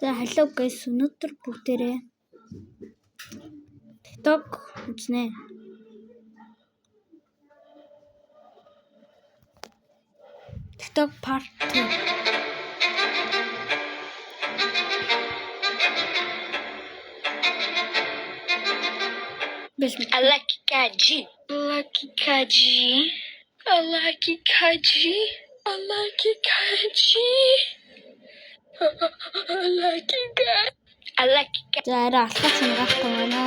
За hello guys, өнөөдөр бүгдээрээ TikTok үзнэ. TikTok part 2. I like Kaji. I like Kaji. I like Kaji. I like Kaji. I like Kaji. I like Kaji. За арай алхаж нэрахгүй байна.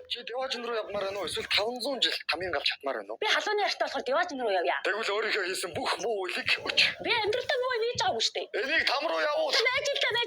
Чи Деважин руу явмаар байна уу? Эсвэл 500 жил тамийн гавч чадмаар байна уу? Би халууны арт болохоор Деважин руу явъя. Тэгвэл өөрийнхөө хийсэн бүх муу үйлийг өч. Би амьдралдаа муу хийж байгаагүй шүү дээ. Энийг там руу явуул.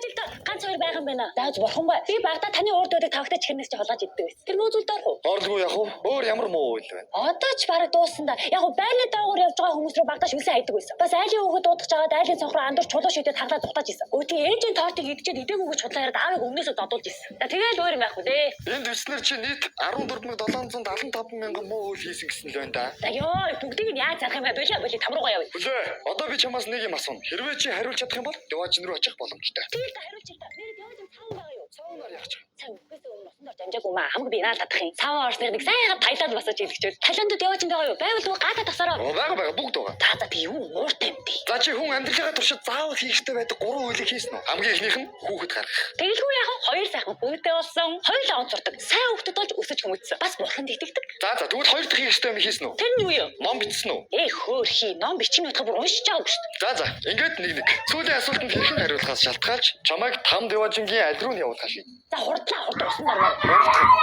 Ажилдаа ганц хоёр байгаа юм байна. Зааж бурхан бай. Би багада таны урд өдөг тавхтаж чихнээс чи холгож иддэг байсан. Тэр муу зүйл доор хөө. Орлого яах вэ? Өөр ямар муу үйл байна? Одоо ч бараг дууссан да. Яг уу байрны доогуур явж байгаа хүмүүс рүү багада шүлсэн хайдаг байсан. Бас айлын хөөхөд дуудаж байгаа айлын цонх руу андуурч чулуу шидэд хаглаад дутаж исэн. Өөдгийн ээжийн тортыг идчихэд идээгүйг чулаа яриад аавыг өмнөөсөө додуулж исэн. Тэгэл өөр юм яах вэ дээ. Энд төснөр чи нийт 14,775 муу үйл хийсэн гэсэн л байна да. За ёо бүгдийг нь яаж зарах юм бэ? Боли там руугаа явъя. Хүлээ. Одоо би чамаас нэг юм асууна. Хэрвээ чи хариулж чадах юм бол Деважин руу очих боломжтой. Тэгэл та хариулж та. Нэр Деважин цаан байгаа юу? Цаанаар яах вэ? Цаан үхээс өмнө усан дорж амжаагүй маа. Хамаг би наал татах юм. Цааваа орсныг нэг сайхан тайлаад басаж илгэчүүл. Талианд Деважин байгаа юу? Байвал уу гадаа тасараа. Байгаа бүгд байгаа. За би юу ууртай юм бэ? За чи хүн амьдралынхаа туршид заавал хийх хэрэгтэй байдаг 3 үйлийг хийсэн үү? Хамгийн ихнийх нь хүүхэд гаргах. Тэгэлгүй яах вэ? Хоёр сайхан хүүтэй болсон. Хоёулаа онц сурдаг. Сайн хүүхдэд болж өсөж хүмүүжсэн. Бас бурханд итгэдэг. За тэгвэл хоёр дахь хийх хэрэгтэй юм хийсэн үү? Тэр нь юу юм? Ном бичсэн үү? Хөөхи ном бичиж утга бүр уншиж байгаагүй шүү дээ. За ингээд нэг. Сүүлийн асуултанд хэрхэн хариулахаас шалтгаалж чамайг там Деважингийн аль руу нь явуулах шээ. За хурдлаа усан дараа.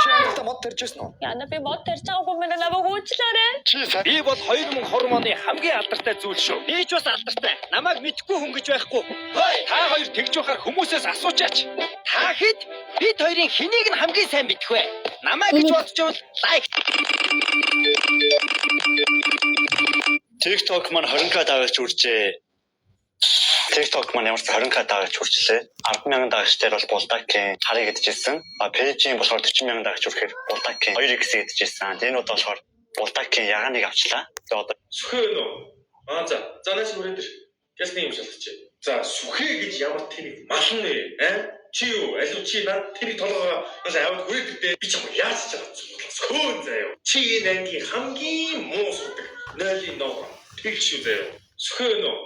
Чи амтаа мод тарьжсэн үү? Яна би мод тарьж байгаагүй мэн намайг уучлаарай. Чи Би бол 2020 оны хамгийн алдартай зүйл шүү. Би ч бас алдартай. Намайг мэдгүй хүн гэж байхгүй. Та хоёр тэгж байхаар хүмүүсээс асуучаач. Та хэд бид хоёрын хэнийг нь хамгийн сайн мэдэх вэ? Намайг гэж бодчихвол лайк. TikTok маань 20k дагагч үржээ. TikTok маань ямар ч 20k дагагч үржлээ. 100000 дагагчтай бол Булдагийн харыг идчихсэн. Пэйжийн болохоор 40000 дагагч үрхээр Булдагийн 2x идчихсэн. Энэ удаа болохоор Булдагийн ягааныг авчлаа. Тэгээ одоо Сүхээ нөө. За нааш хүрээд ир. Гэсний юм шалгачээ. За сүхээ гэж ямар тэрийг малн нэ? Чи юу? Алив чи над тэрийг толгоо аваад хүрээд ирдээ. Би ч юм яаж ч чадчихсан. Хөөн заяа. Чи энэ ангийн хамгийн муу судаг. 0-ийн ногоо. Тэг шүү заяа. Сүхээ нөө.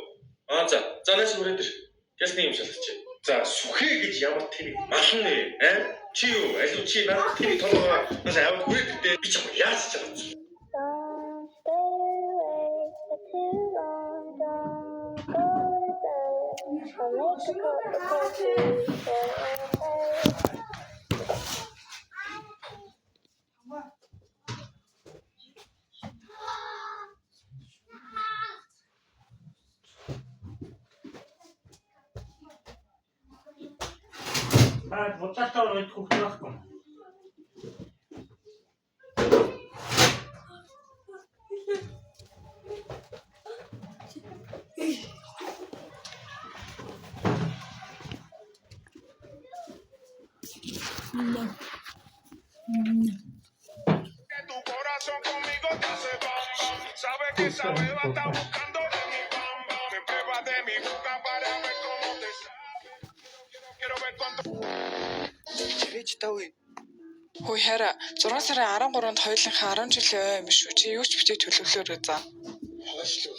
За нааш хүрээд ир. Гэсний юм шалгачээ. За сүхээ гэж ямар тэрийг малн нэ? Чи юу? Алив чи над тэрийг толгоо аваад хүрээд ирдээ. Би ч юм яаж ч чадчихсан. Бодлоотой оройд хөвгөх байхгүй. Tu corazón conmigo te hace bam bam. Sabe que esa beba está buscando de mi bam bam. Me prueba de mi boca para ver cómo te sabe. Quiero ver cuánto. чирэж тавь. Хөөе хараа 6 сарын 13-нд хоёулынхаа 10 жилийн ой юм шүү. Чи юу ч битгий төлөвлөөрөө за. Хойшлоо.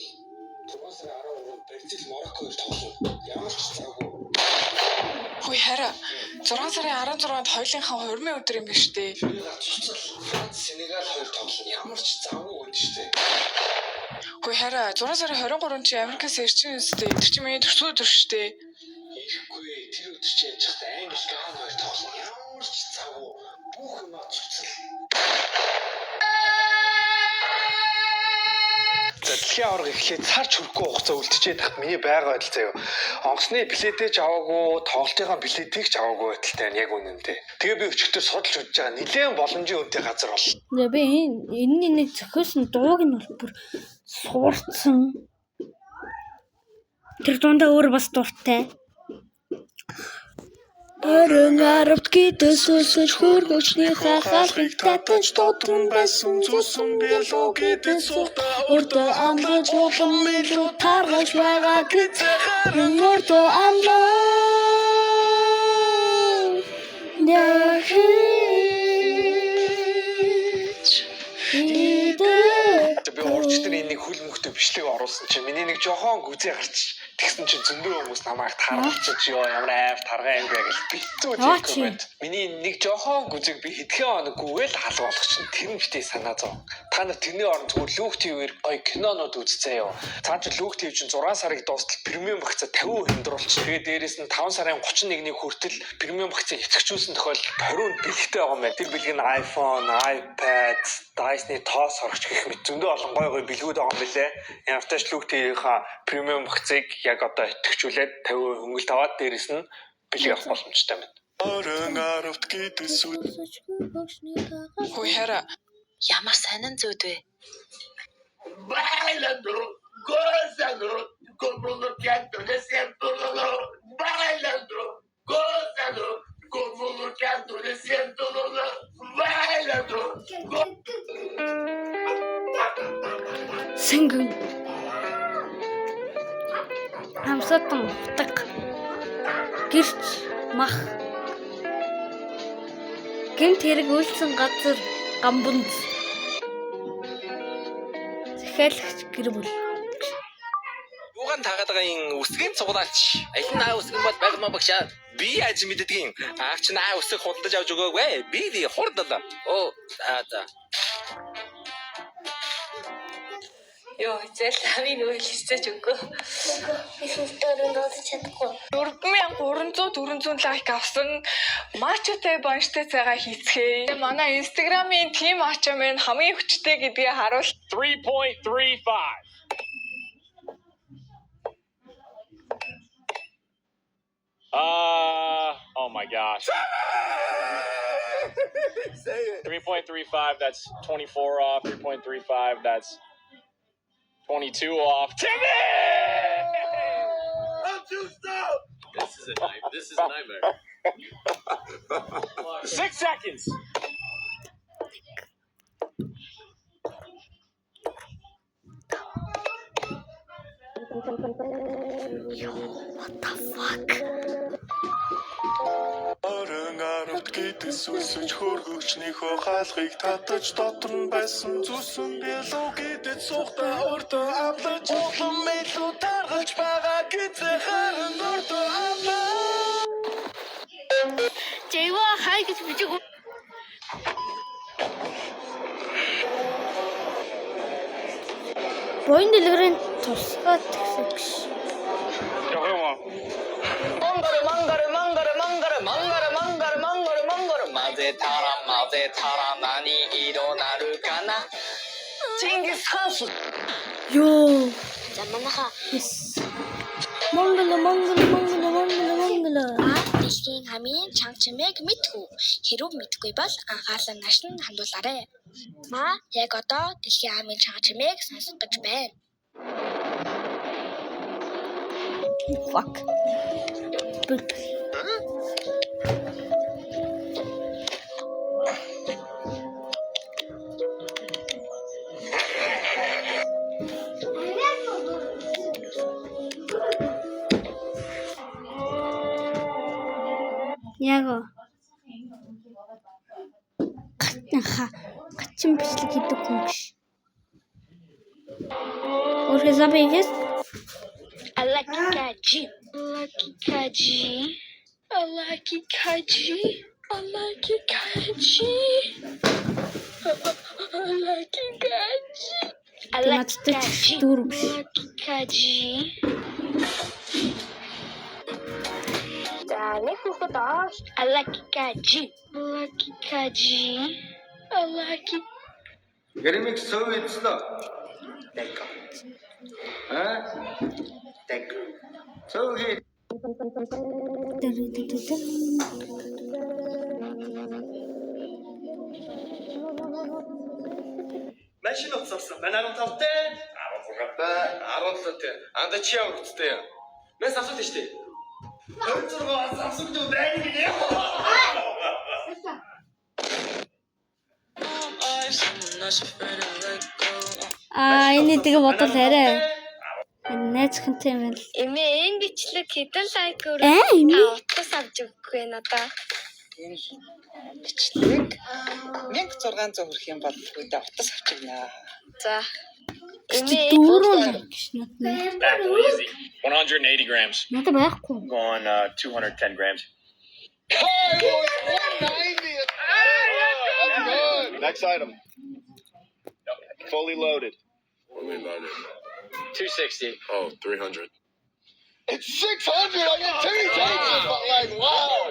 3 сарын 13-нд Бразил Мороккоор тоглоно. Ямар ч цаагүй. Хөөе хараа 6 сарын 16-нд хоёулынхаа хурмын өдөр юм биш үү? Франц Сенегал хоёр тоглоно. Ямар ч цаагүй үед шүү дээ. Хөөе хараа 6 сарын 23-нд чи Америкаас ирчин үстэй. Тэр чи миний төрсөө өдөр шүү дээ. Ирэхгүй тэр өдөр чи яаж хат Англи Ган хоёр тоглоно. Ямар ч цаагүй бүх юм цуцал. Дэлхийн аварга эхлээд цар чүрхгүй хугацаа үлдчихэд тахт миний байгаа байдал заяа. Онгоцны билетээ ч аваагүй, тоглолтын билетийг ч аваагүй байдалтай яг үнэндээ. Тэгээ би өчигдөр судалж үзэж байгаа. Нилээн боломжийн үнэтэй газар бол. За би энэний нэг зохиосон дууг нь бол бүр суурцсан. Тэр дундаа өөр бас дуртай. Орон ард гидээс өсөж хөргөчний хахалхыг татаж дотун байсан цусан биологид сухта урд амлаж улам илүү таргаж байгаа гэж урд амлаа бичлэг оруулсан чинь миний нэг жохон гүзээ гарч тэгсэн чинь зөндөө хүмүүс намайг тааралцаж ёо ямар таргай юм бэ гэж битүү коммент. Миний нэг жохон гүзэг би хэдхэн хоноггүйгээл хаалга болгох чинь тэр нь битээ санаа зов. Та нар тэрний оронд зүгээр Люк ТV-ээр гоё кинонууд үзцээ ёо. Цаа чи Люк ТV чинь 6 сарыг дуустал премиум багцаа 50% хямдруулчих. Тэгээд дээрэс нь 5 сарын 31-ний хүртэл премиум багцаа идэвхжүүлсэн тохиолдолд 20% бэлгтэй байгаа юм байна. Тэр бэлэг нь iPhone, iPad, Dyson-ы тоос хорогч гэх мэт зөндөө олон гоё бэлгүүд байгаа юм билэ. Ямартайч Люк ТV-ийнхаа премиум багцыг яг одоо идэвхжүүлээд 50% хөнгөлт аваад дээрэс нь бэлэг авах боломжтой байна. Хөөе хараа. Ямар сонин зүйд вэ? Bailando, gozando, como lo canto de siempre. Bailando, gozando, como lo canto de siempre. Bailando, Сэнгэн. Хамсатан утаг. Гэрч мах. Гэмт хэрэг үйлсэн газар гамбунз. Захиалагч гэр бүл. Юугаан таагаад байгаа юм үсгийн цуглаач. Алин наа үсгэн бол байгма багшаа. Би яаж мэддгийг. Аач наа үсэг худалдаж авч өгөөгүй. Би ди хурдалаа. Оо за. Йоо, зэл амийн үйл хийсэж өгөө. $4,300 лайк авсан мачотой бонштой цагаа хийцгээе. Манай Instagram-ийн team мачо минь хамгийн хүчтэй гэдгийг харуул. 3.35. Oh my gosh. 3.35, that's 24 off. 3.35, that's 22 off. Timmy! This is a nightmare. 6 seconds. What the fuck? Сүсэж хөргөгчнийхөө хаалгыг татаж дотор нь байсан зүсэн бэлүү гэдэг цухтаа өртөө авлаж улам илүү таргалж байгаа гэдэг харин өртөө авлаа. Жэйва хай гэж бичиг. Боин дэлгэрийн тусгай тэгсэгш. 마제 타라 나니 일어나르까나 징기스 한수 Ёо. За манайха Монгол. дэлхийн хамгийн чанга чимээг мэдхүү. Хэрв мэдгүй бол анхаарлаа нааш нь хандуулаарай. Яг одоо дэлхийн хамгийн чанга чимээг сонсох гэж байна. Fuck. Яго. Гачин бичлэг хийдэг хүн биш. Өөрөө забигээс Алакикаджи. За нэг хүүхэд оош. Алакикаджи. Гэрмит совэцлээ. Так. Совэ. Машин уцсан. Манай 15 тэ. 16 та. 17 тэ. Анда чи ямар хүчтэй юм? Мэс асууж штэ. 26 асууж үү байна гэж. энэ тэгээ бодвол арай. Найзхантай юм байна. Эмээ энэ бичлэг хэдэн лайк өрөө? Утас авч өгөх вэ надаа? Энэ бичлэг 1600 хүрэх юм бол үүдээ утас авчигнаа. За. Дүүрэн гэж надад. That's easy. 180 grams. Надад байхгүй. Going 210 grams. Next item. Fully loaded. 260. Oh, 300. It's 600. I get 2 chances, but like, wow.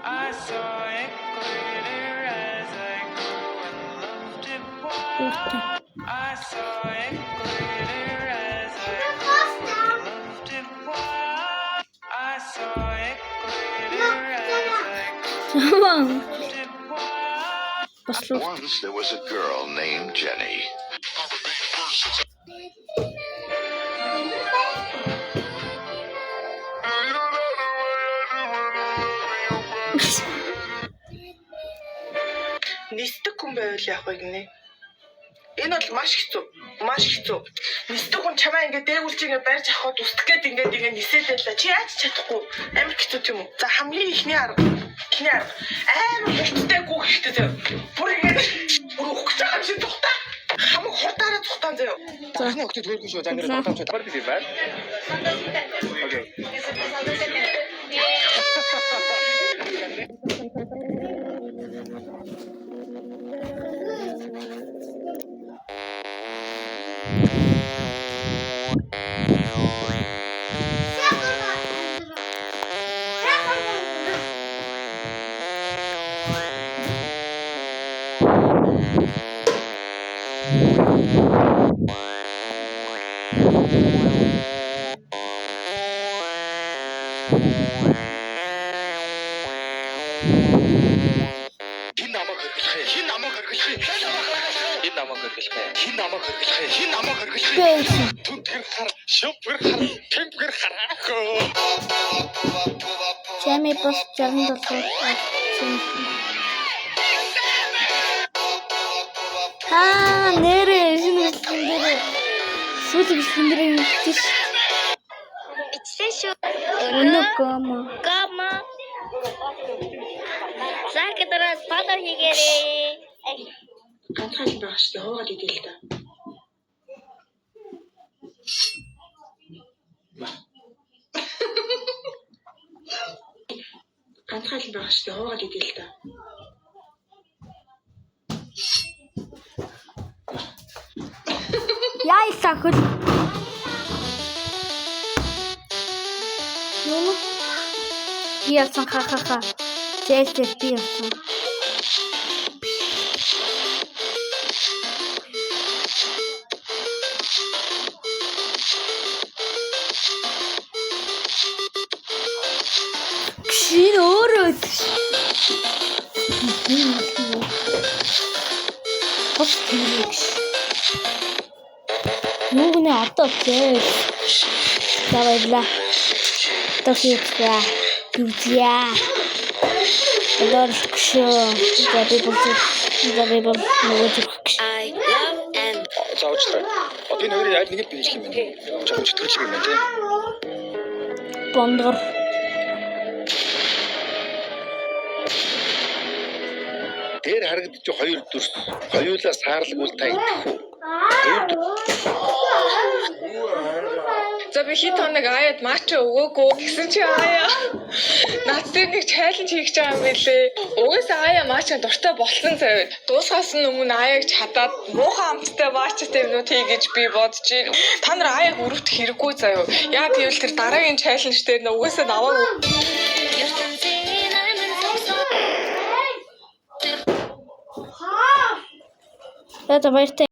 I saw it glitter as I grew and loved it wild. I saw it glitter as I grew and loved it wild. I saw it glitter as I grew Tamam. and loved it wild. Баслуу. Once there was a girl named Jenny. Нисдэг хүн байвал яах вэ гинэ? Энэ бол маш хэцүү. Маш хэцүү. Нисдэг хүн чамаа ингээд дээгүүлж ингээд барьж авахд устгах гээд ингээд нисээд байлаа. Чи яаж чадахгүй? Амар хэцүү тийм үү? За хамгийн ихний арга. Амар хурцтай гүөх хэрэгтэй заяа. Бүр ингээд бүр өгөх гэж байгаа юм шиг тухтаа. Хамаг хурдаараа тухтаан заяа. Захны өгтөд төргөн шүү. Зангэр бодомч. What is it, man? Okay. Чами бас 67. Нэрээ шинэ нэрээ. Сүүлийн нэрээ хийчих. Бичсэн шүү. Өнөө гомо. Гама. Закадрас патар хийгээрээ. Ганцхан л байгаа шүү дээ. Хуугаад идэв л да. Ганцхан л байгаа шүү дээ. Хуугаад идэв л да. Яй сахал. Яасан ха. Зээл яасан. Кшин өөрөө. Хөөс. Нүгнэ одоо зээл. Давайла. Тасица. Юзя. Доршкшо. Забибл. Нөгөөч. I love and Заавчлаа. Одоо энэ хоёрын аль нэгэд биелэх юм бэ? Жохом чөтгөрч юм байна тий. Бондор. Дээр харагдаж хоёр дүрс. Хоёулаа саарлаг бол та идэх үү? За би хит хоног аяад мача өгөөгүй гэсэн чи аяа. Наад дээр нэг чаленж хийж байгаа юм билээ. Угаасаа аяа мача дуртай болсон заяа. Дуусгаас өмнө аяаг чадаад муухай амттай мачатай юмнууд хий гэж би бодож байна. Та нар аяаг өрөвдөх хэрэггүй заяа. Яа гэвэл тэр дараагийн чаленж дээр нь угаасаа наваагүй. Это баяртай